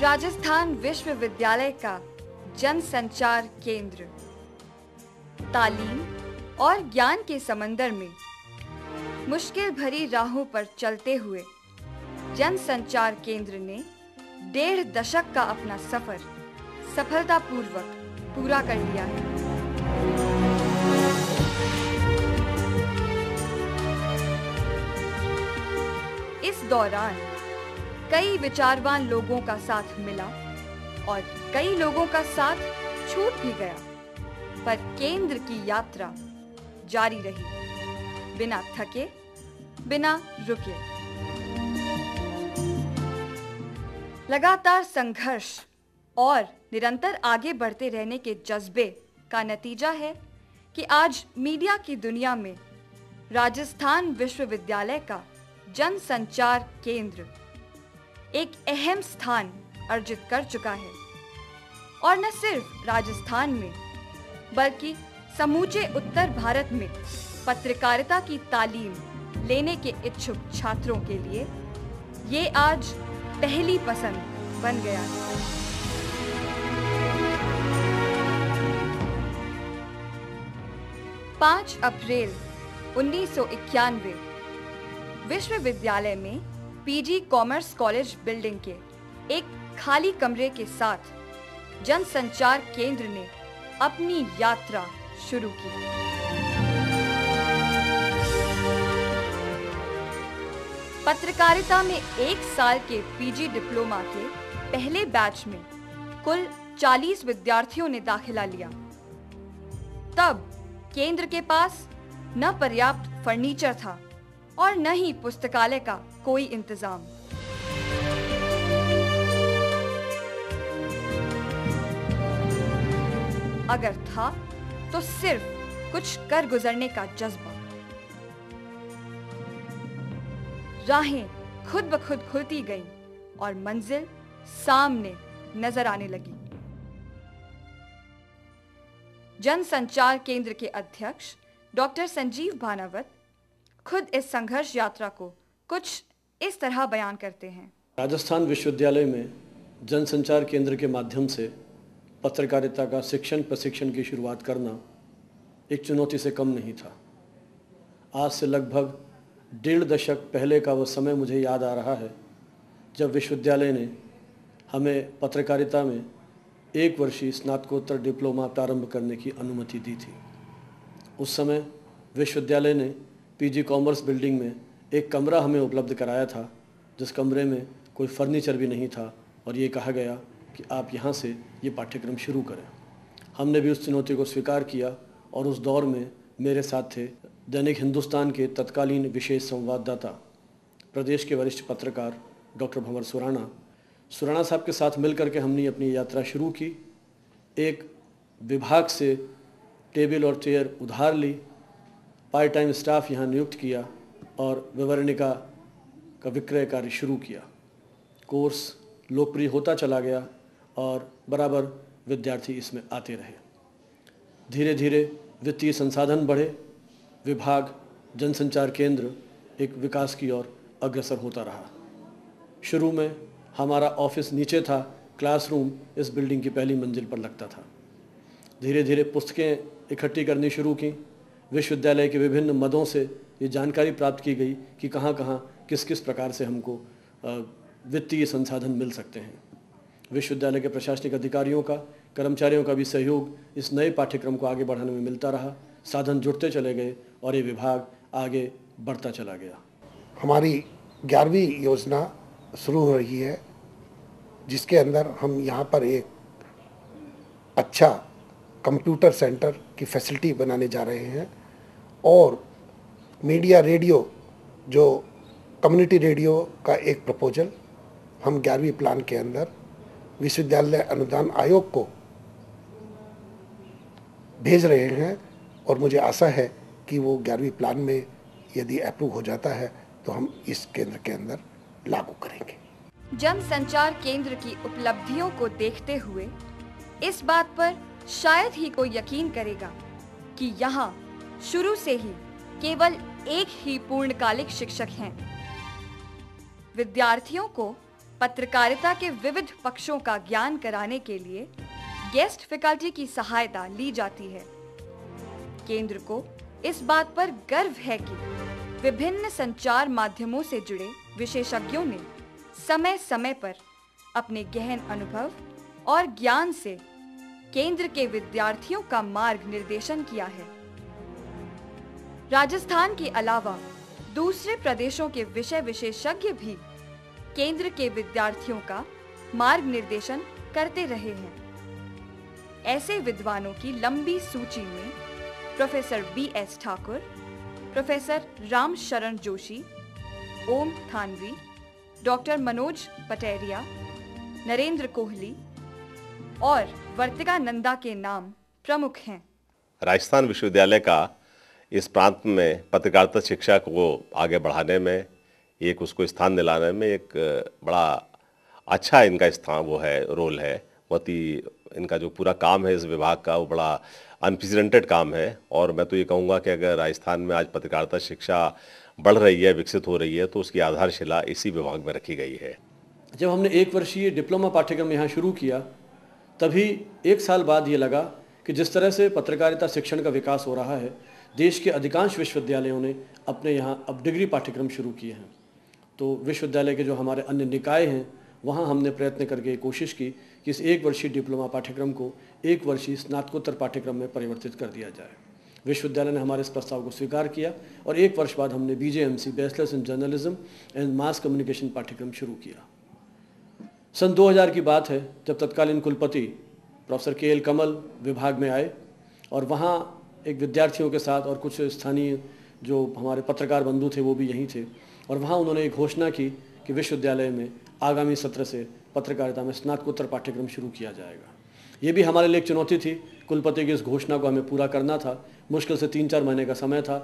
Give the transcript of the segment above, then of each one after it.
राजस्थान विश्वविद्यालय का जनसंचार केंद्र तालीम और ज्ञान के समंदर में मुश्किल भरी राहों पर चलते हुए जनसंचार केंद्र ने 1.5 दशक का अपना सफर सफलतापूर्वक पूरा कर लिया है। इस दौरान कई विचारवान लोगों का साथ मिला और कई लोगों का साथ छूट भी गया, पर केंद्र की यात्रा जारी रही, बिना थके, बिना रुके। लगातार संघर्ष और निरंतर आगे बढ़ते रहने के जज्बे का नतीजा है कि आज मीडिया की दुनिया में राजस्थान विश्वविद्यालय का जनसंचार केंद्र एक अहम स्थान अर्जित कर चुका है और न सिर्फ राजस्थान में बल्कि समूचे उत्तर भारत में पत्रकारिता की तालीम लेने के इच्छुक छात्रों के लिए ये आज पहली पसंद बन गया है। पाँच अप्रैल 1991 विश्वविद्यालय में पीजी कॉमर्स कॉलेज बिल्डिंग के एक खाली कमरे के साथ जनसंचार केंद्र ने अपनी यात्रा शुरू की। पत्रकारिता में 1 साल के पीजी डिप्लोमा के पहले बैच में कुल 40 विद्यार्थियों ने दाखिला लिया। तब केंद्र के पास न पर्याप्त फर्नीचर था और न ही पुस्तकालय का कोई इंतजाम। अगर था तो सिर्फ कुछ कर गुजरने का जज्बा। राहें खुद ब खुद खुलती गईं और मंजिल सामने नजर आने लगी। जनसंचार केंद्र के अध्यक्ष डॉक्टर संजीव भानावत खुद इस संघर्ष यात्रा को कुछ इस तरह बयान करते हैं। राजस्थान विश्वविद्यालय में जनसंचार केंद्र के माध्यम से पत्रकारिता का शिक्षण प्रशिक्षण की शुरुआत करना एक चुनौती से कम नहीं था। आज से लगभग 1.5 दशक पहले का वो समय मुझे याद आ रहा है जब विश्वविद्यालय ने हमें पत्रकारिता में 1 वर्षीय स्नातकोत्तर डिप्लोमा प्रारंभ करने की अनुमति दी थी। उस समय विश्वविद्यालय ने पीजी कॉमर्स बिल्डिंग में एक कमरा हमें उपलब्ध कराया था, जिस कमरे में कोई फर्नीचर भी नहीं था और ये कहा गया कि आप यहाँ से ये पाठ्यक्रम शुरू करें। हमने भी उस चुनौती को स्वीकार किया और उस दौर में मेरे साथ थे दैनिक हिंदुस्तान के तत्कालीन विशेष संवाददाता, प्रदेश के वरिष्ठ पत्रकार डॉक्टर भंवर सुराणा साहब के साथ मिलकर के हमने अपनी यात्रा शुरू की। एक विभाग से टेबल और चेयर उधार ली, पार्ट टाइम स्टाफ यहाँ नियुक्त किया और विवरणिका का विक्रय कार्य शुरू किया। कोर्स लोकप्रिय होता चला गया और बराबर विद्यार्थी इसमें आते रहे। धीरे धीरे वित्तीय संसाधन बढ़े, विभाग जनसंचार केंद्र एक विकास की ओर अग्रसर होता रहा। शुरू में हमारा ऑफिस नीचे था, क्लासरूम इस बिल्डिंग की पहली मंजिल पर लगता था। धीरे धीरे पुस्तकें इकट्ठी करनी शुरू की। विश्वविद्यालय के विभिन्न मदों से ये जानकारी प्राप्त की गई कि कहाँ कहाँ किस किस प्रकार से हमको वित्तीय संसाधन मिल सकते हैं। विश्वविद्यालय के प्रशासनिक अधिकारियों का, कर्मचारियों का भी सहयोग इस नए पाठ्यक्रम को आगे बढ़ाने में मिलता रहा। साधन जुड़ते चले गए और ये विभाग आगे बढ़ता चला गया। हमारी 11वीं योजना शुरू हो रही है, जिसके अंदर हम यहाँ पर एक अच्छा कंप्यूटर सेंटर की फैसिलिटी बनाने जा रहे हैं और मीडिया रेडियो, जो कम्युनिटी रेडियो का एक प्रपोजल हम 11वीं प्लान के अंदर विश्वविद्यालय अनुदान आयोग को भेज रहे हैं और मुझे आशा है कि वो 11वीं प्लान में यदि अप्रूव हो जाता है तो हम इस केंद्र के अंदर लागू करेंगे। जनसंचार केंद्र की उपलब्धियों को देखते हुए इस बात पर शायद ही कोई यकीन करेगा कि यहाँ शुरू से ही केवल एक ही पूर्णकालिक शिक्षक हैं। विद्यार्थियों को पत्रकारिता के विविध पक्षों का ज्ञान कराने के लिए गेस्ट फैकल्टी की सहायता ली जाती है। केंद्र को इस बात पर गर्व है कि विभिन्न संचार माध्यमों से जुड़े विशेषज्ञों ने समय समय पर अपने गहन अनुभव और ज्ञान से केंद्र के विद्यार्थियों का मार्ग निर्देशन किया है। राजस्थान के अलावा दूसरे प्रदेशों के विषय विशेषज्ञ भी केंद्र के विद्यार्थियों का मार्ग निर्देशन करते रहे हैं। ऐसे विद्वानों की लंबी सूची में professor B.S. Thakur, professor Ram शरण जोशी, ओम थानवी, डॉक्टर मनोज पटेरिया, नरेंद्र कोहली और वर्तिका नंदा के नाम प्रमुख हैं। राजस्थान विश्वविद्यालय का इस प्रांत में पत्रकारिता शिक्षा को आगे बढ़ाने में, एक उसको स्थान दिलाने में एक बड़ा अच्छा इनका स्थान रोल है। बहुत ही इनका जो पूरा काम है इस विभाग का, वो बड़ा अनप्रेसिडेंटेड काम है। और मैं तो ये कहूँगा कि अगर राजस्थान में आज पत्रकारिता शिक्षा बढ़ रही है, विकसित हो रही है, तो उसकी आधारशिला इसी विभाग में रखी गई है। जब हमने 1 वर्षीय डिप्लोमा पाठ्यक्रम यहाँ शुरू किया, तभी 1 साल बाद ये लगा कि जिस तरह से पत्रकारिता शिक्षण का विकास हो रहा है, देश के अधिकांश विश्वविद्यालयों ने अपने यहाँ अब डिग्री पाठ्यक्रम शुरू किए हैं। तो विश्वविद्यालय के जो हमारे अन्य निकाय हैं, वहाँ हमने प्रयत्न करके कोशिश की कि इस 1 वर्षीय डिप्लोमा पाठ्यक्रम को 1 वर्षीय स्नातकोत्तर पाठ्यक्रम में परिवर्तित कर दिया जाए। विश्वविद्यालय ने हमारे इस प्रस्ताव को स्वीकार किया और 1 वर्ष बाद हमने BJMC bachelors in journalism and mass communication पाठ्यक्रम शुरू किया। सन 2000 की बात है, जब तत्कालीन कुलपति प्रोफेसर KL कमल विभाग में आए और वहाँ एक विद्यार्थियों के साथ और कुछ स्थानीय जो हमारे पत्रकार बंधु थे वो भी यहीं थे, और वहाँ उन्होंने एक घोषणा की कि विश्वविद्यालय में आगामी सत्र से पत्रकारिता में स्नातकोत्तर पाठ्यक्रम शुरू किया जाएगा। ये भी हमारे लिए एक चुनौती थी। कुलपति की इस घोषणा को हमें पूरा करना था। मुश्किल से 3-4 महीने का समय था।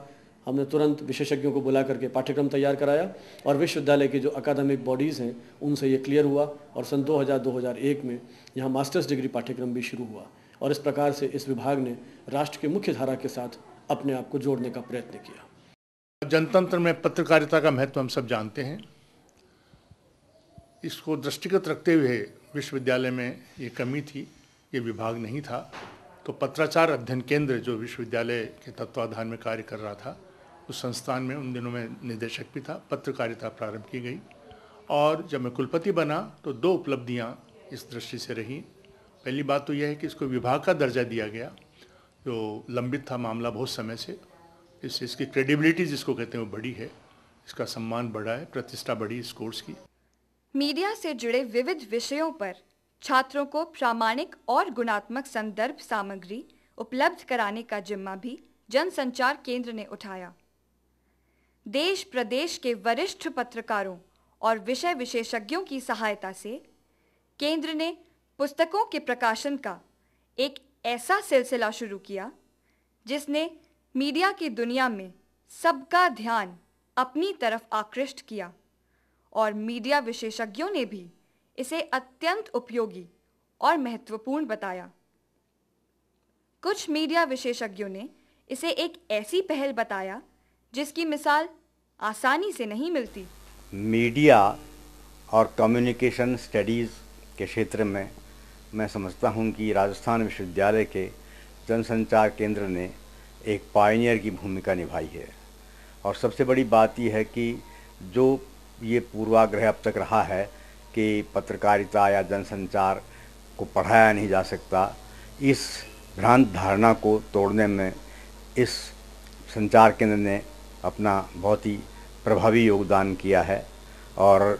हमने तुरंत विशेषज्ञों को बुला करके पाठ्यक्रम तैयार कराया और विश्वविद्यालय की जो अकादमिक बॉडीज़ हैं उनसे ये क्लियर हुआ और सन 2000-2001 में यहाँ मास्टर्स डिग्री पाठ्यक्रम भी शुरू हुआ। और इस प्रकार से इस विभाग ने राष्ट्र की मुख्य धारा के साथ अपने आप को जोड़ने का प्रयत्न किया। जनतंत्र में पत्रकारिता का महत्व हम सब जानते हैं। इसको दृष्टिगत रखते हुए विश्वविद्यालय में ये कमी थी, ये विभाग नहीं था। तो पत्राचार अध्ययन केंद्र जो विश्वविद्यालय के तत्वाधान में कार्य कर रहा था, उस संस्थान में उन दिनों में निदेशक भी था। पत्रकारिता प्रारंभ की गई और जब मैं कुलपति बना तो 2 उपलब्धियां इस दृष्टि से रही। पहली बात तो यह है कि इसको विभाग का दर्जा दिया गया, जो लंबित था मामला बहुत समय से। इससे इसकी क्रेडिबिलिटी जिसको कहते हैं वो बढ़ी है, इसका सम्मान बढ़ा है, प्रतिष्ठा बढ़ी इस कोर्स की। मीडिया से जुड़े विविध विषयों पर छात्रों को प्रामाणिक और गुणात्मक संदर्भ सामग्री उपलब्ध कराने का जिम्मा भी जनसंचार केंद्र ने उठाया। देश प्रदेश के वरिष्ठ पत्रकारों और विषय विशेषज्ञों की सहायता से केंद्र ने पुस्तकों के प्रकाशन का एक ऐसा सिलसिला शुरू किया जिसने मीडिया की दुनिया में सबका ध्यान अपनी तरफ आकृष्ट किया और मीडिया विशेषज्ञों ने भी इसे अत्यंत उपयोगी और महत्वपूर्ण बताया। कुछ मीडिया विशेषज्ञों ने इसे एक ऐसी पहल बताया जिसकी मिसाल आसानी से नहीं मिलती। मीडिया और कम्युनिकेशन स्टडीज़ के क्षेत्र में मैं समझता हूं कि राजस्थान विश्वविद्यालय के जनसंचार केंद्र ने एक पायनियर की भूमिका निभाई है। और सबसे बड़ी बात यह है कि जो ये पूर्वाग्रह अब तक रहा है कि पत्रकारिता या जनसंचार को पढ़ाया नहीं जा सकता, इस भ्रांत धारणा को तोड़ने में इस संचार केंद्र ने अपना बहुत ही प्रभावी योगदान किया है। और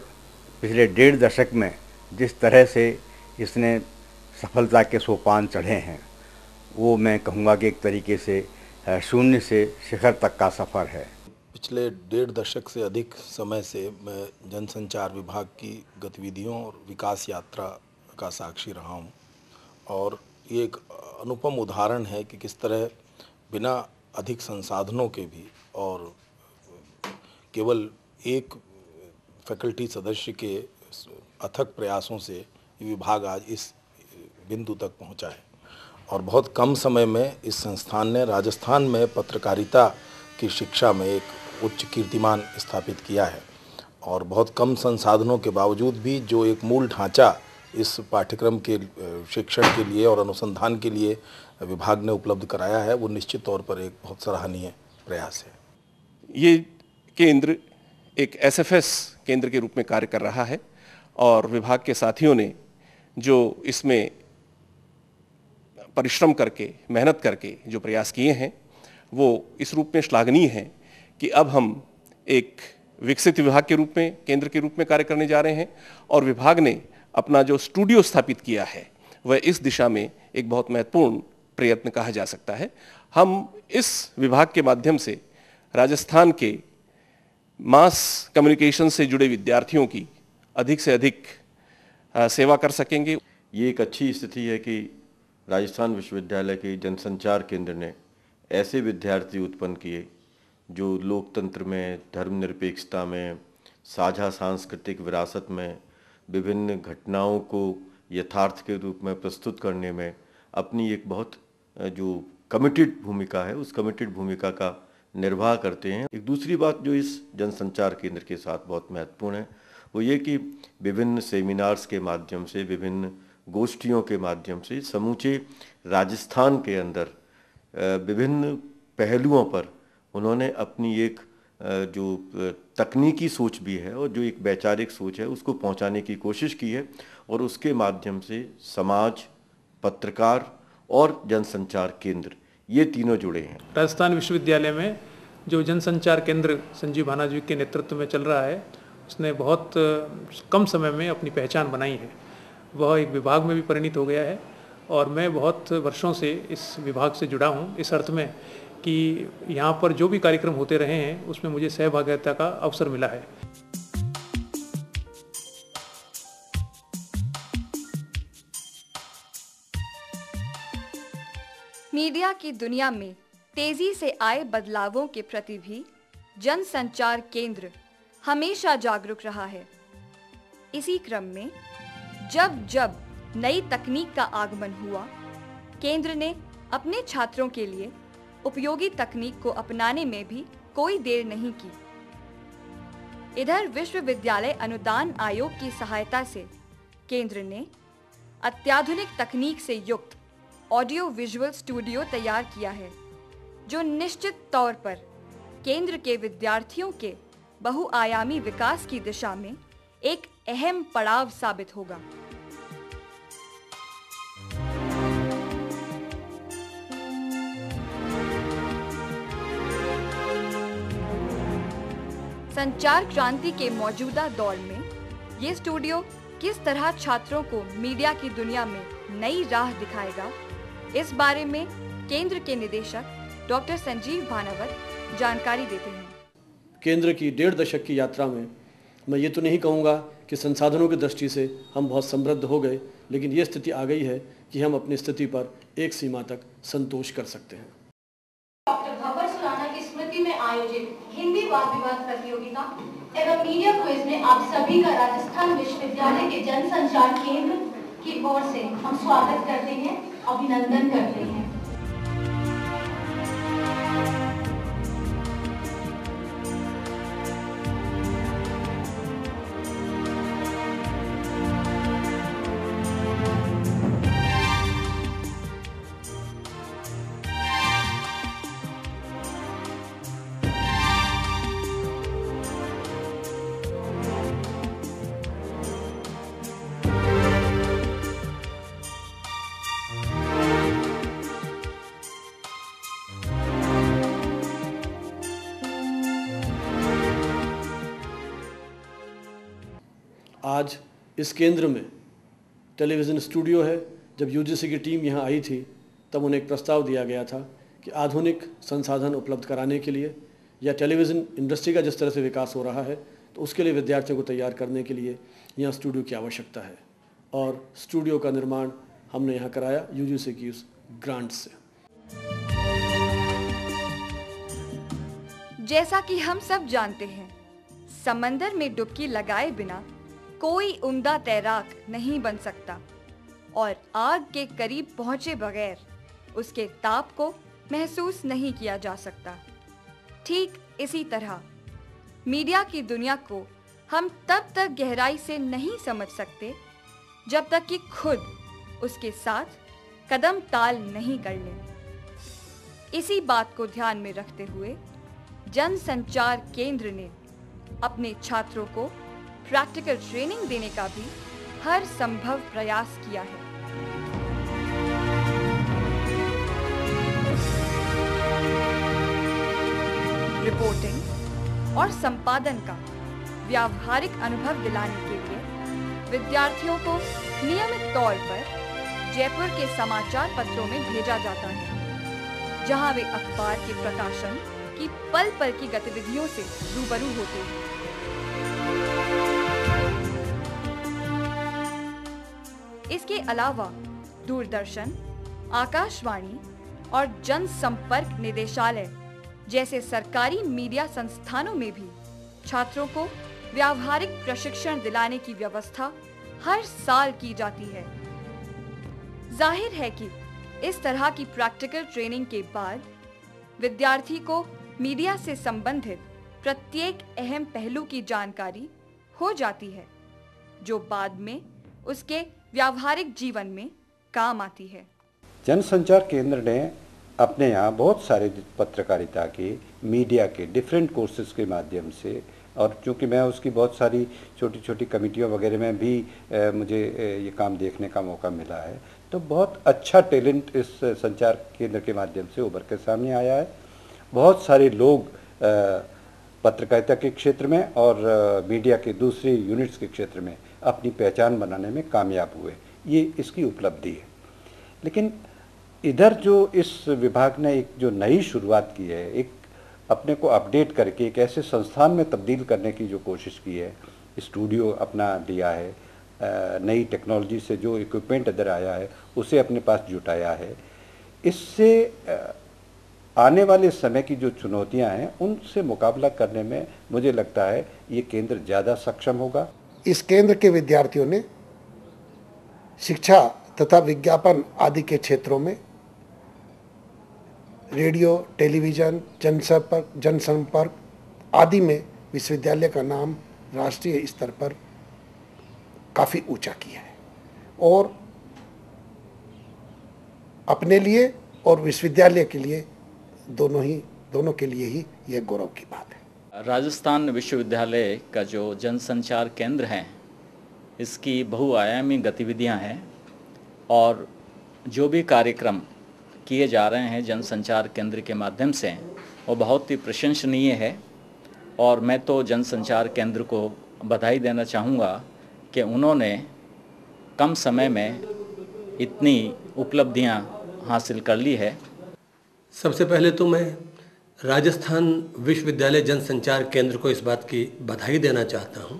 पिछले 1.5 दशक में जिस तरह से इसने सफलता के सोपान चढ़े हैं, वो मैं कहूँगा कि एक तरीके से शून्य से शिखर तक का सफ़र है। पिछले 1.5 दशक से अधिक समय से मैं जनसंचार विभाग की गतिविधियों और विकास यात्रा का साक्षी रहा हूँ और ये एक अनुपम उदाहरण है कि किस तरह बिना अधिक संसाधनों के भी और केवल एक फैकल्टी सदस्य के अथक प्रयासों से ये विभाग आज इस बिंदु तक पहुँचा है। और बहुत कम समय में इस संस्थान ने राजस्थान में पत्रकारिता की शिक्षा में एक उच्च कीर्तिमान स्थापित किया है। और बहुत कम संसाधनों के बावजूद भी जो एक मूल ढांचा इस पाठ्यक्रम के शिक्षण के लिए और अनुसंधान के लिए विभाग ने उपलब्ध कराया है, वो निश्चित तौर पर एक बहुत सराहनीय प्रयास है। ये केंद्र एक एसएफएस केंद्र के रूप में कार्य कर रहा है और विभाग के साथियों ने जो इसमें परिश्रम करके, मेहनत करके जो प्रयास किए हैं वो इस रूप में श्लाघनीय है कि अब हम एक विकसित विभाग के रूप में, केंद्र के रूप में कार्य करने जा रहे हैं और विभाग ने अपना जो स्टूडियो स्थापित किया है वह इस दिशा में एक बहुत महत्वपूर्ण प्रयत्न कहा जा सकता है। हम इस विभाग के माध्यम से राजस्थान के मास कम्युनिकेशन से जुड़े विद्यार्थियों की अधिक से अधिक सेवा कर सकेंगे। ये एक अच्छी स्थिति है कि राजस्थान विश्वविद्यालय के जनसंचार केंद्र ने ऐसे विद्यार्थी उत्पन्न किए जो लोकतंत्र में, धर्मनिरपेक्षता में, साझा सांस्कृतिक विरासत में, विभिन्न घटनाओं को यथार्थ के रूप में प्रस्तुत करने में अपनी एक बहुत जो कमिटेड भूमिका है, उस कमिटेड भूमिका का निर्वाह करते हैं। एक दूसरी बात जो इस जनसंचार केंद्र के साथ बहुत महत्वपूर्ण है वो ये कि विभिन्न सेमिनार्स के माध्यम से, विभिन्न गोष्ठियों के माध्यम से समूचे राजस्थान के अंदर विभिन्न पहलुओं पर उन्होंने अपनी एक जो तकनीकी सोच भी है और जो एक वैचारिक सोच है उसको पहुंचाने की कोशिश की है और उसके माध्यम से समाज, पत्रकार और जनसंचार केंद्र ये तीनों जुड़े हैं। राजस्थान विश्वविद्यालय में जो जनसंचार केंद्र संजीव भाना जी के नेतृत्व में चल रहा है उसने बहुत कम समय में अपनी पहचान बनाई है। वह एक विभाग में भी परिणित हो गया है और मैं बहुत वर्षों से इस विभाग से जुड़ा हूँ, इस अर्थ में कि यहाँ पर जो भी कार्यक्रम होते रहे हैं उसमें मुझे सहभागिता का अवसर मिला है। मीडिया की दुनिया में तेजी से आए बदलावों के प्रति भी जनसंचार केंद्र हमेशा जागरूक रहा है। इसी क्रम में जब जब नई तकनीक का आगमन हुआ, केंद्र ने अपने छात्रों के लिए उपयोगी तकनीक को अपनाने में भी कोई देर नहीं की। इधर विश्वविद्यालय अनुदान आयोग की सहायता से केंद्र ने अत्याधुनिक तकनीक से युक्त ऑडियो विजुअल स्टूडियो तैयार किया है, जो निश्चित तौर पर केंद्र के विद्यार्थियों के बहुआयामी विकास की दिशा में एक अहम पड़ाव साबित होगा। संचार क्रांति के मौजूदा दौर में ये स्टूडियो किस तरह छात्रों को मीडिया की दुनिया में नई राह दिखाएगा, इस बारे में केंद्र के निदेशक डॉक्टर संजीव भानावत जानकारी देते हैं। केंद्र की 1.5 दशक की यात्रा में मैं ये तो नहीं कहूँगा कि संसाधनों की दृष्टि से हम बहुत समृद्ध हो गए, लेकिन ये स्थिति आ गई है कि हम अपनी स्थिति पर एक सीमा तक संतोष कर सकते हैं। डॉक्टर भवर सुराना की स्मृति में आयोजित हिंदी वाद विवाद प्रतियोगिता एवं मीडिया क्विज में आप सभी का राजस्थान विश्वविद्यालय के जनसंचार केंद्र की ओर से हम स्वागत करते हैं, अभिनंदन करते हैं। आज इस केंद्र में टेलीविज़न स्टूडियो है। जब यूजीसी की टीम यहाँ आई थी तब उन्हें एक प्रस्ताव दिया गया था कि आधुनिक संसाधन उपलब्ध कराने के लिए या टेलीविज़न इंडस्ट्री का जिस तरह से विकास हो रहा है तो उसके लिए विद्यार्थियों को तैयार करने के लिए यहाँ स्टूडियो की आवश्यकता है और स्टूडियो का निर्माण हमने यहाँ कराया यूजीसी की उस ग्रांट से। जैसा कि हम सब जानते हैं, समंदर में डुबकी लगाए बिना कोई उम्दा तैराक नहीं बन सकता और आग के करीब पहुंचे बगैर उसके ताप को महसूस नहीं किया जा सकता। ठीक इसी तरह मीडिया की दुनिया को हम तब तक गहराई से नहीं समझ सकते जब तक कि खुद उसके साथ कदम ताल नहीं कर लें। इसी बात को ध्यान में रखते हुए जनसंचार केंद्र ने अपने छात्रों को प्रैक्टिकल ट्रेनिंग देने का भी हर संभव प्रयास किया है। रिपोर्टिंग और संपादन का व्यावहारिक अनुभव दिलाने के लिए विद्यार्थियों को नियमित तौर पर जयपुर के समाचार पत्रों में भेजा जाता है, जहां वे अखबार के प्रकाशन की पल पल की गतिविधियों से रूबरू होते हैं। इसके अलावा दूरदर्शन, आकाशवाणी और जनसंपर्क निदेशालय जैसे सरकारी मीडिया संस्थानों में भी छात्रों को व्यावहारिक प्रशिक्षण दिलाने की व्यवस्था हर साल की जाती है। जाहिर है कि इस तरह की प्रैक्टिकल ट्रेनिंग के बाद विद्यार्थी को मीडिया से संबंधित प्रत्येक अहम पहलू की जानकारी हो जाती है, जो बाद में उसके व्यावहारिक जीवन में काम आती है। जनसंचार केंद्र ने अपने यहाँ बहुत सारे पत्रकारिता के, मीडिया के डिफरेंट कोर्सेज के माध्यम से, और चूँकि मैं उसकी बहुत सारी छोटी छोटी कमेटियों वगैरह में भी मुझे ये काम देखने का मौका मिला है, तो बहुत अच्छा टैलेंट इस संचार केंद्र के माध्यम से उभर के सामने आया है। बहुत सारे लोग पत्रकारिता के क्षेत्र में और मीडिया के दूसरे यूनिट्स के क्षेत्र में अपनी पहचान बनाने में कामयाब हुए, ये इसकी उपलब्धि है। लेकिन इधर जो इस विभाग ने एक जो नई शुरुआत की है, एक अपने को अपडेट करके एक ऐसे संस्थान में तब्दील करने की जो कोशिश की है, स्टूडियो अपना दिया है, नई टेक्नोलॉजी से जो इक्विपमेंट इधर आया है उसे अपने पास जुटाया है, इससे आने वाले समय की जो चुनौतियां हैं उनसे मुकाबला करने में मुझे लगता है ये केंद्र ज़्यादा सक्षम होगा। इस केंद्र के विद्यार्थियों ने शिक्षा तथा विज्ञापन आदि के क्षेत्रों में रेडियो, टेलीविज़न, जनसंपर्क आदि में विश्वविद्यालय का नाम राष्ट्रीय स्तर पर काफ़ी ऊंचा किया है, और अपने लिए और विश्वविद्यालय के लिए दोनों के लिए ही यह गौरव की बात है। राजस्थान विश्वविद्यालय का जो जनसंचार केंद्र है, इसकी बहुआयामी गतिविधियां हैं और जो भी कार्यक्रम किए जा रहे हैं जनसंचार केंद्र के माध्यम से, वो बहुत ही प्रशंसनीय है। और मैं तो जनसंचार केंद्र को बधाई देना चाहूँगा कि उन्होंने कम समय में इतनी उपलब्धियां हासिल कर ली है। सबसे पहले तो मैं राजस्थान विश्वविद्यालय जनसंचार केंद्र को इस बात की बधाई देना चाहता हूं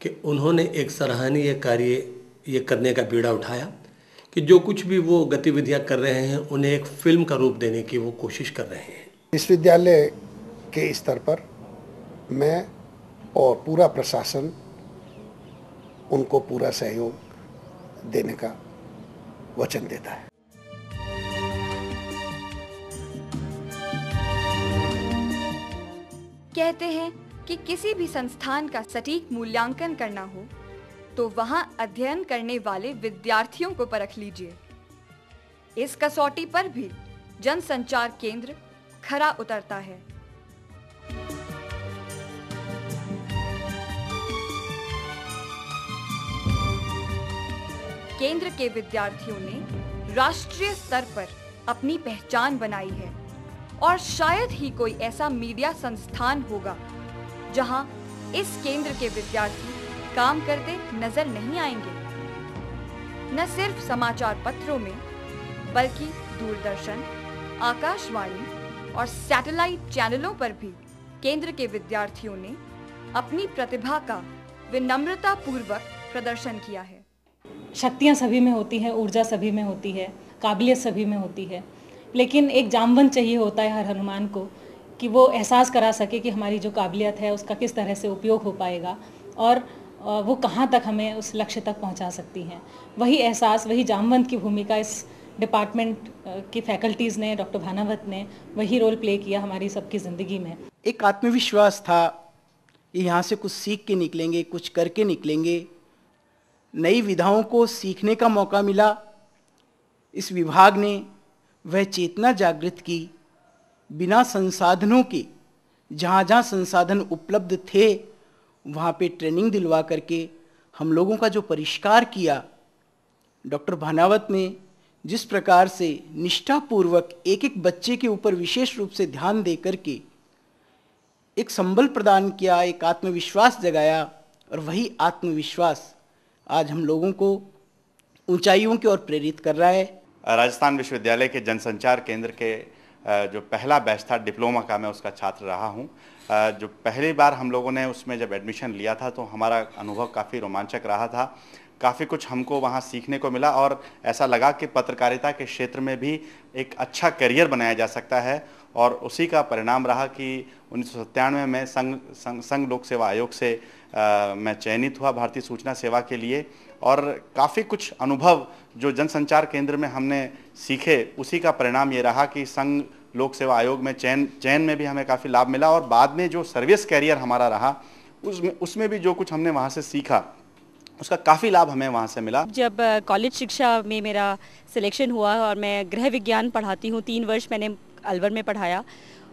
कि उन्होंने एक सराहनीय कार्य ये करने का बीड़ा उठाया कि जो कुछ भी वो गतिविधियां कर रहे हैं उन्हें एक फिल्म का रूप देने की वो कोशिश कर रहे हैं। विश्वविद्यालय के स्तर पर मैं और पूरा प्रशासन उनको पूरा सहयोग देने का वचन देता है। कहते हैं कि किसी भी संस्थान का सटीक मूल्यांकन करना हो तो वहां अध्ययन करने वाले विद्यार्थियों को परख लीजिए। इस कसौटी पर भी जनसंचार केंद्र खरा उतरता है। केंद्र के विद्यार्थियों ने राष्ट्रीय स्तर पर अपनी पहचान बनाई है और शायद ही कोई ऐसा मीडिया संस्थान होगा जहां इस केंद्र के विद्यार्थी काम करते नजर नहीं आएंगे। न सिर्फ समाचार पत्रों में, बल्कि दूरदर्शन, आकाशवाणी और सैटेलाइट चैनलों पर भी केंद्र के विद्यार्थियों ने अपनी प्रतिभा का विनम्रता पूर्वक प्रदर्शन किया है। शक्तियाँ सभी में होती हैं, ऊर्जा सभी में होती है, काबिलियत सभी में होती है, लेकिन एक जामवंत चाहिए होता है हर हनुमान को कि वो एहसास करा सके कि हमारी जो काबिलियत है उसका किस तरह से उपयोग हो पाएगा और वो कहाँ तक हमें उस लक्ष्य तक पहुँचा सकती हैं। वही एहसास, वही जामवंत की भूमिका इस डिपार्टमेंट की फैकल्टीज़ ने, डॉक्टर भानावत ने वही रोल प्ले किया हमारी सबकी ज़िंदगी में। एक आत्मविश्वास था ये यहाँ से कुछ सीख के निकलेंगे, कुछ करके निकलेंगे। नई विधाओं को सीखने का मौका मिला। इस विभाग ने वह चेतना जागृत की, बिना संसाधनों के जहाँ जहाँ संसाधन उपलब्ध थे वहाँ पे ट्रेनिंग दिलवा करके हम लोगों का जो परिष्कार किया। डॉक्टर भानावत ने जिस प्रकार से निष्ठापूर्वक एक एक बच्चे के ऊपर विशेष रूप से ध्यान दे करके एक संबल प्रदान किया, एक आत्मविश्वास जगाया, और वही आत्मविश्वास आज हम लोगों को ऊंचाइयों की ओर प्रेरित कर रहा है। राजस्थान विश्वविद्यालय के जनसंचार केंद्र के जो पहला बैच था डिप्लोमा का, मैं उसका छात्र रहा हूं। जो पहली बार हम लोगों ने उसमें जब एडमिशन लिया था तो हमारा अनुभव काफ़ी रोमांचक रहा था। काफ़ी कुछ हमको वहाँ सीखने को मिला और ऐसा लगा कि पत्रकारिता के क्षेत्र में भी एक अच्छा करियर बनाया जा सकता है। और उसी का परिणाम रहा कि 1997 में संघ लोक सेवा आयोग से मैं चयनित हुआ भारतीय सूचना सेवा के लिए। और काफ़ी कुछ अनुभव जो जनसंचार केंद्र में हमने सीखे, उसी का परिणाम ये रहा कि संघ लोक सेवा आयोग में चयन में भी हमें काफ़ी लाभ मिला। और बाद में जो सर्विस कैरियर हमारा रहा उसमें भी जो कुछ हमने वहाँ से सीखा उसका काफ़ी लाभ हमें वहाँ से मिला। जब कॉलेज शिक्षा में मेरा सिलेक्शन हुआ और मैं गृह विज्ञान पढ़ाती हूँ, 3 वर्ष मैंने अलवर में पढ़ाया।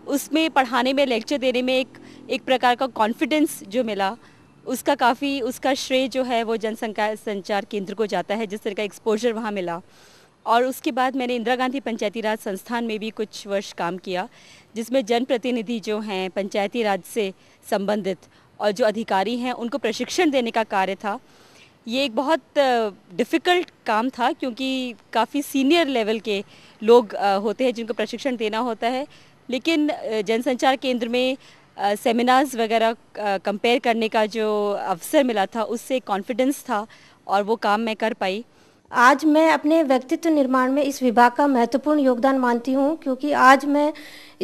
उसमें पढ़ाने में, लेक्चर देने में एक प्रकार का कॉन्फिडेंस जो मिला, उसका श्रेय जो है वो जनसंचार केंद्र को जाता है, जिस तरह का एक्सपोजर वहाँ मिला। और उसके बाद मैंने इंदिरा गांधी पंचायती राज संस्थान में भी कुछ वर्ष काम किया, जिसमें जनप्रतिनिधि जो हैं पंचायती राज से संबंधित और जो अधिकारी हैं उनको प्रशिक्षण देने का कार्य था। ये एक बहुत डिफ़िकल्ट काम था क्योंकि काफ़ी सीनियर लेवल के लोग होते हैं जिनको प्रशिक्षण देना होता है। लेकिन जनसंचार केंद्र में सेमिनार्स वगैरह कंपेयर करने का जो अवसर मिला था, उससे कॉन्फिडेंस था और वो काम मैं कर पाई। आज मैं अपने व्यक्तित्व निर्माण में इस विभाग का महत्वपूर्ण योगदान मानती हूं, क्योंकि आज मैं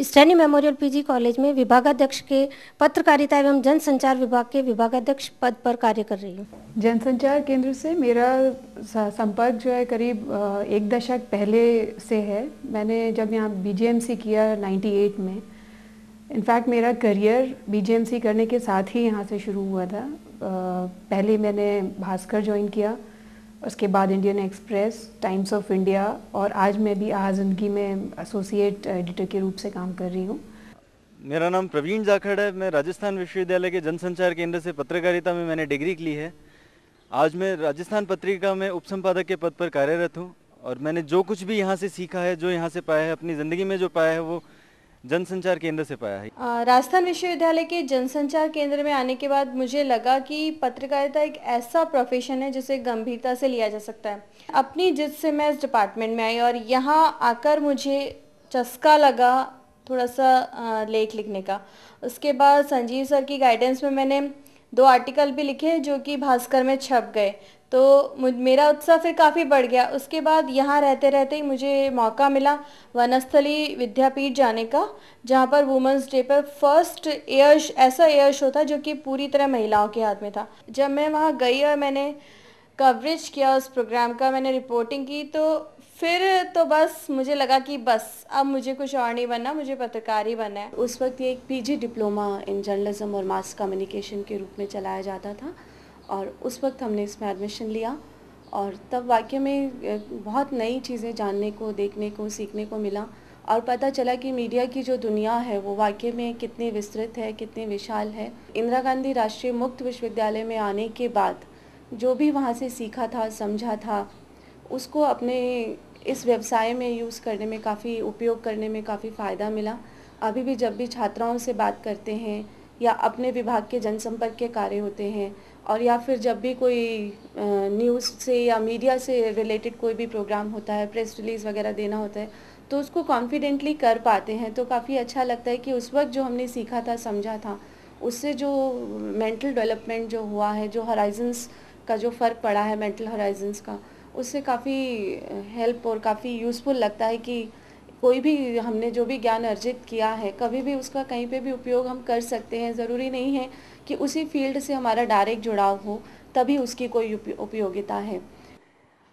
स्टैनी मेमोरियल पीजी कॉलेज में विभागाध्यक्ष के पत्रकारिता एवं जनसंचार विभाग के विभागाध्यक्ष पद पर कार्य कर रही हूं। जनसंचार केंद्र से मेरा संपर्क जो है करीब 1 दशक पहले से है। मैंने जब यहाँ बीजेएमसी किया 98 में, इनफैक्ट मेरा करियर बीजेएमसी करने के साथ ही यहाँ से शुरू हुआ था। पहले मैंने भास्कर ज्वाइन किया, उसके बाद Indian express, times of India, और आज मैं भी आज़िंदगी में एसोसिएट एडिटर के रूप से काम कर रही हूँ। मेरा नाम प्रवीण जाखड़ है। मैं राजस्थान विश्वविद्यालय के जनसंचार केंद्र से पत्रकारिता में मैंने डिग्री ली है। आज मैं राजस्थान पत्रिका में उपसंपादक के पद पर कार्यरत हूँ और मैंने जो कुछ भी यहाँ से सीखा है, जो यहाँ से पाया है, अपनी ज़िंदगी में जो पाया है, वो जनसंचार केंद्र से पाया है। राजस्थान विश्वविद्यालय के जनसंचार केंद्र में आने के बाद मुझे लगा कि पत्रकारिता एक ऐसा प्रोफेशन है जिसे गंभीरता से लिया जा सकता है। अपनी जिद से मैं इस डिपार्टमेंट में आई और यहाँ आकर मुझे चस्का लगा थोड़ा सा लेख लिखने का। उसके बाद संजीव सर की गाइडेंस में मैंने 2 आर्टिकल भी लिखे जो कि भास्कर में छप गए, तो मेरा उत्साह फिर काफ़ी बढ़ गया। उसके बाद यहाँ रहते रहते ही मुझे मौका मिला वनस्थली विद्यापीठ जाने का, जहाँ पर वुमेंस डे पर फर्स्ट ऐसा एयर शो था जो कि पूरी तरह महिलाओं के हाथ में था। जब मैं वहाँ गई और मैंने कवरेज किया उस प्रोग्राम का, मैंने रिपोर्टिंग की, तो फिर तो बस मुझे लगा कि बस अब मुझे कुछ और नहीं बनना, मुझे पत्रकार ही बनना है। उस वक्त ये एक पीजी डिप्लोमा इन जर्नलिज्म और मास कम्युनिकेशन के रूप में चलाया जाता था और उस वक्त हमने इसमें एडमिशन लिया और तब वाकई में बहुत नई चीज़ें जानने को, देखने को, सीखने को मिला और पता चला कि मीडिया की जो दुनिया है वो वाकई में कितनी विस्तृत है, कितनी विशाल है। इंदिरा गांधी राष्ट्रीय मुक्त विश्वविद्यालय में आने के बाद जो भी वहाँ से सीखा था, समझा था, उसको अपने इस व्यवसाय में यूज़ करने में, काफ़ी उपयोग करने में काफ़ी फ़ायदा मिला। अभी भी जब भी छात्राओं से बात करते हैं या अपने विभाग के जनसंपर्क के कार्य होते हैं और या फिर जब भी कोई न्यूज़ से या मीडिया से रिलेटेड कोई भी प्रोग्राम होता है, प्रेस रिलीज़ वगैरह देना होता है, तो उसको कॉन्फिडेंटली कर पाते हैं। तो काफ़ी अच्छा लगता है कि उस वक्त जो हमने सीखा था, समझा था, उससे जो मेंटल डेवलपमेंट जो हुआ है, जो हॉराइजन्स का जो फ़र्क पड़ा है, मेंटल हॉराइजन्स का, उससे काफ़ी हेल्प और काफ़ी यूज़फुल लगता है कि कोई भी हमने जो भी ज्ञान अर्जित किया है, कभी भी उसका कहीं पे भी उपयोग हम कर सकते हैं। ज़रूरी नहीं है कि उसी फील्ड से हमारा डायरेक्ट जुड़ाव हो तभी उसकी कोई उपयोगिता है।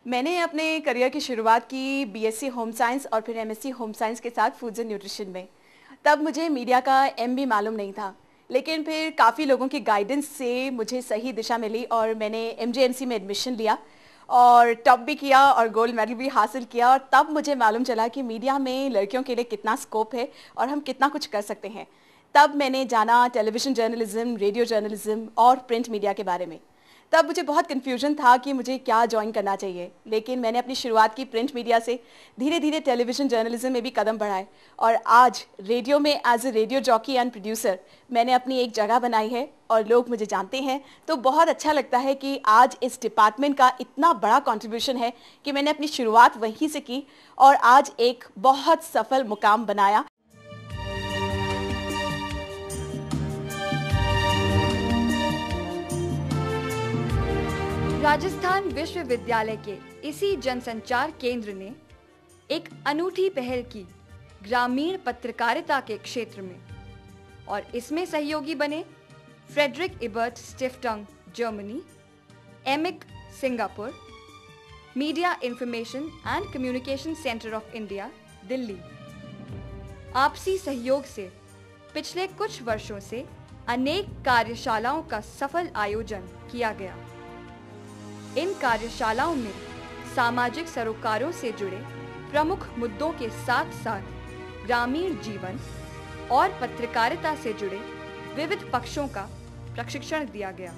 मैंने अपने करियर की शुरुआत की बीएससी होम साइंस और फिर एमएससी होम साइंस के साथ फूड्स एंड न्यूट्रिशन में। तब मुझे मीडिया का एम भी मालूम नहीं था, लेकिन फिर काफ़ी लोगों की गाइडेंस से मुझे सही दिशा मिली और मैंने MJMC में एडमिशन लिया और टॉप भी किया और गोल्ड मेडल भी हासिल किया। और तब मुझे मालूम चला कि मीडिया में लड़कियों के लिए कितना स्कोप है और हम कितना कुछ कर सकते हैं। तब मैंने जाना टेलीविज़न जर्नलिज्म, रेडियो जर्नलिज्म और प्रिंट मीडिया के बारे में। तब मुझे बहुत कन्फ्यूजन था कि मुझे क्या ज्वाइन करना चाहिए, लेकिन मैंने अपनी शुरुआत की प्रिंट मीडिया से, धीरे धीरे टेलीविज़न जर्नलिज्म में भी कदम बढ़ाए और आज रेडियो में as a radio jockey and producer मैंने अपनी एक जगह बनाई है और लोग मुझे जानते हैं। तो बहुत अच्छा लगता है कि आज इस डिपार्टमेंट का इतना बड़ा कंट्रीब्यूशन है कि मैंने अपनी शुरुआत वहीं से की और आज एक बहुत सफल मुकाम बनाया। राजस्थान विश्वविद्यालय के इसी जनसंचार केंद्र ने एक अनूठी पहल की ग्रामीण पत्रकारिता के क्षेत्र में और इसमें सहयोगी बने Friedrich Ebert Stiftung Germany, AMIC Singapore, media information and communication centre of India Delhi. आपसी सहयोग से पिछले कुछ वर्षों से अनेक कार्यशालाओं का सफल आयोजन किया गया। इन कार्यशालाओं में सामाजिक सरोकारों से जुड़े प्रमुख मुद्दों के साथ साथ ग्रामीण जीवन और पत्रकारिता से जुड़े विविध पक्षों का प्रशिक्षण दिया गया।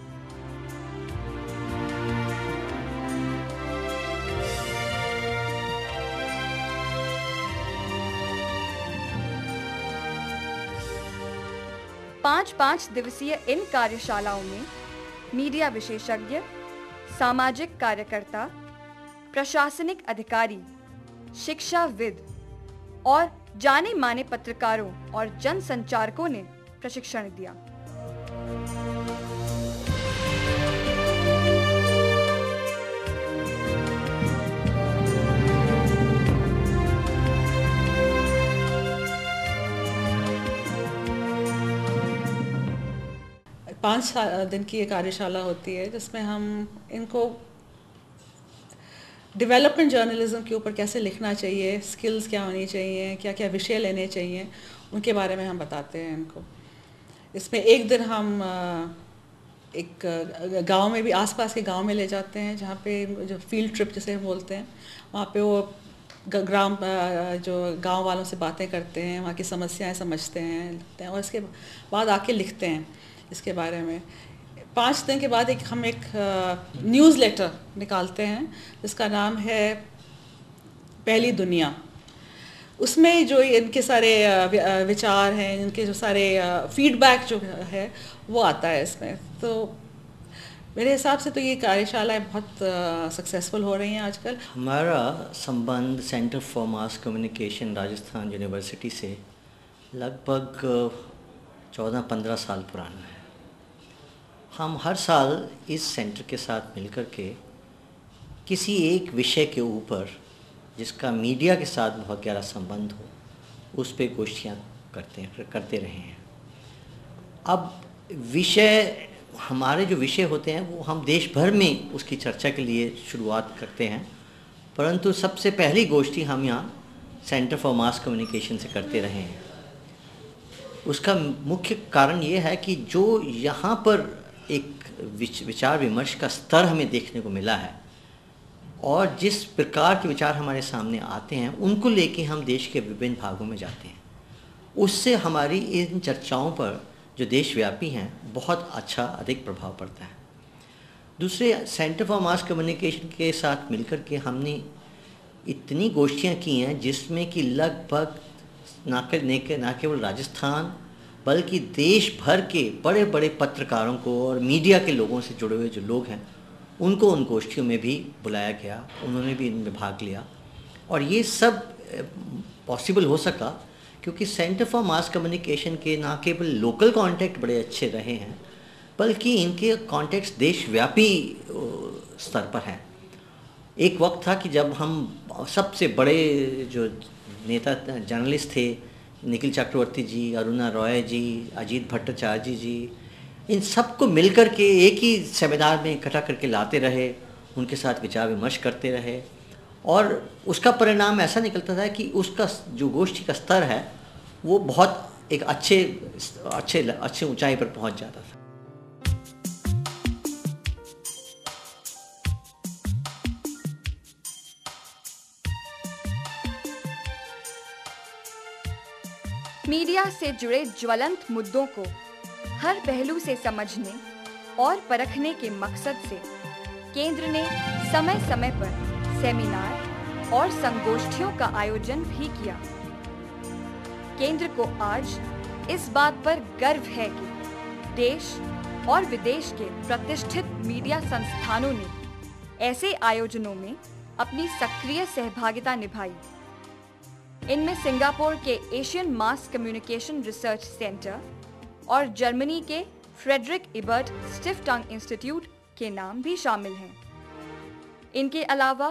पाँच दिवसीय इन कार्यशालाओं में मीडिया विशेषज्ञ, सामाजिक कार्यकर्ता, प्रशासनिक अधिकारी, शिक्षाविद और जाने माने पत्रकारों और जनसंचारकों ने प्रशिक्षण दिया। पाँच दिन की ये कार्यशाला होती है जिसमें हम इनको डेवलपमेंट जर्नलिज्म के ऊपर कैसे लिखना चाहिए, स्किल्स क्या होनी चाहिए, क्या क्या विषय लेने चाहिए, उनके बारे में हम बताते हैं इनको। इसमें एक दिन हम एक गांव में भी, आसपास के गांव में ले जाते हैं जहाँ पे जो फील्ड ट्रिप जिसे हम बोलते हैं, वहाँ पे वो ग्राम जो गांव वालों से बातें करते हैं, वहाँ की समस्याएं समझते हैं, लिखते हैं और इसके बाद आके लिखते हैं इसके बारे में। 5 दिन के बाद हम एक न्यूज़लेटर निकालते हैं जिसका नाम है पहली दुनिया। उसमें जो इनके सारे विचार हैं, इनके जो सारे फीडबैक जो है वो आता है इसमें। तो मेरे हिसाब से तो ये कार्यशालाएं बहुत सक्सेसफुल हो रही हैं आजकल। हमारा संबंध centre for mass communication Rajasthan university से लगभग 14-15 साल पुराना है। हम हर साल इस सेंटर के साथ मिलकर के किसी एक विषय के ऊपर जिसका मीडिया के साथ बहुत गहरा संबंध हो उस पे गोष्ठियाँ करते रहे हैं। अब विषय, हमारे जो विषय होते हैं वो हम देश भर में उसकी चर्चा के लिए शुरुआत करते हैं, परंतु सबसे पहली गोष्ठी हम यहाँ सेंटर फॉर मास कम्युनिकेशन से करते रहे हैं। उसका मुख्य कारण ये है कि जो यहाँ पर एक विचार विमर्श का स्तर हमें देखने को मिला है और जिस प्रकार के विचार हमारे सामने आते हैं उनको लेके हम देश के विभिन्न भागों में जाते हैं, उससे हमारी इन चर्चाओं पर जो देशव्यापी हैं बहुत अच्छा अधिक प्रभाव पड़ता है। दूसरे, सेंटर फॉर मास कम्युनिकेशन के साथ मिलकर के हमने इतनी गोष्ठियाँ की हैं जिसमें कि लगभग ना केवल राजस्थान बल्कि देश भर के बड़े बड़े पत्रकारों को और मीडिया के लोगों से जुड़े हुए जो लोग हैं उनको उन गोष्ठियों में भी बुलाया गया, उन्होंने भी इनमें भाग लिया। और ये सब पॉसिबल हो सका क्योंकि सेंटर फॉर मास कम्युनिकेशन के ना केवल लोकल कॉन्टैक्ट बड़े अच्छे रहे हैं बल्कि इनके कॉन्टैक्ट्स देशव्यापी स्तर पर हैं। एक वक्त था कि जब हम सबसे बड़े जो नेता जर्नलिस्ट थे, निखिल चक्रवर्ती जी, अरुणा रॉय जी, अजीत भट्टाचार्य जी, इन सबको मिलकर के एक ही सेमिनार में इकट्ठा करके लाते रहे, उनके साथ विचार विमर्श करते रहे और उसका परिणाम ऐसा निकलता था कि उसका जो गोष्ठी का स्तर है वो बहुत एक अच्छे ऊंचाई पर पहुंच जाता था। मीडिया से जुड़े ज्वलंत मुद्दों को हर पहलू से समझने और परखने के मकसद से केंद्र ने समय समय पर सेमिनार और संगोष्ठियों का आयोजन भी किया। केंद्र को आज इस बात पर गर्व है कि देश और विदेश के प्रतिष्ठित मीडिया संस्थानों ने ऐसे आयोजनों में अपनी सक्रिय सहभागिता निभाई। इनमें सिंगापुर के Asian mass communication research centre और जर्मनी के फ्रेडरिक इबर्ट स्टिफ्टंग इंस्टीट्यूट के नाम भी शामिल हैं। इनके अलावा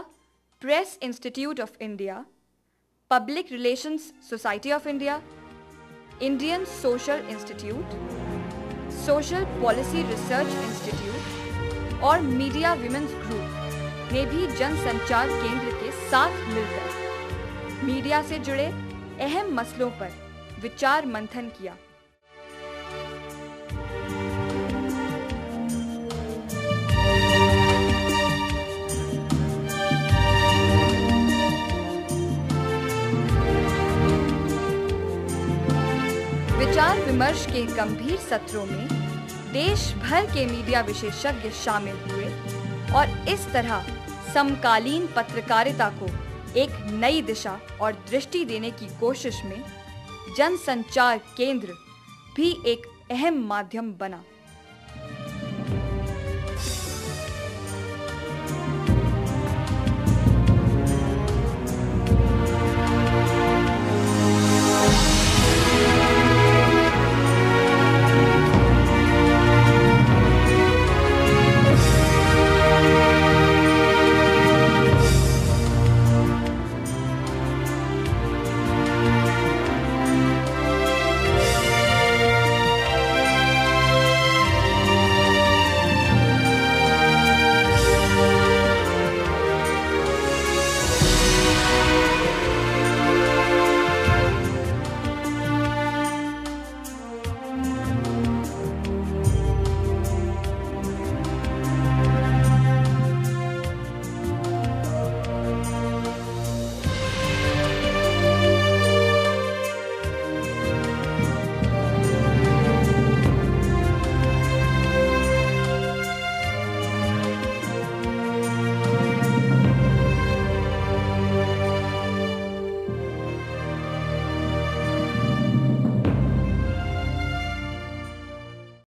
press institute of India, public relations society of India, Indian social institute, social policy research institute और मीडिया विमेंस ग्रुप ने भी जनसंचार केंद्र के साथ मिलकर मीडिया से जुड़े अहम मसलों पर विचार मंथन किया। विचार विमर्श के गंभीर सत्रों में देश भर के मीडिया विशेषज्ञ शामिल हुए और इस तरह समकालीन पत्रकारिता को एक नई दिशा और दृष्टि देने की कोशिश में जनसंचार केंद्र भी एक अहम माध्यम बना।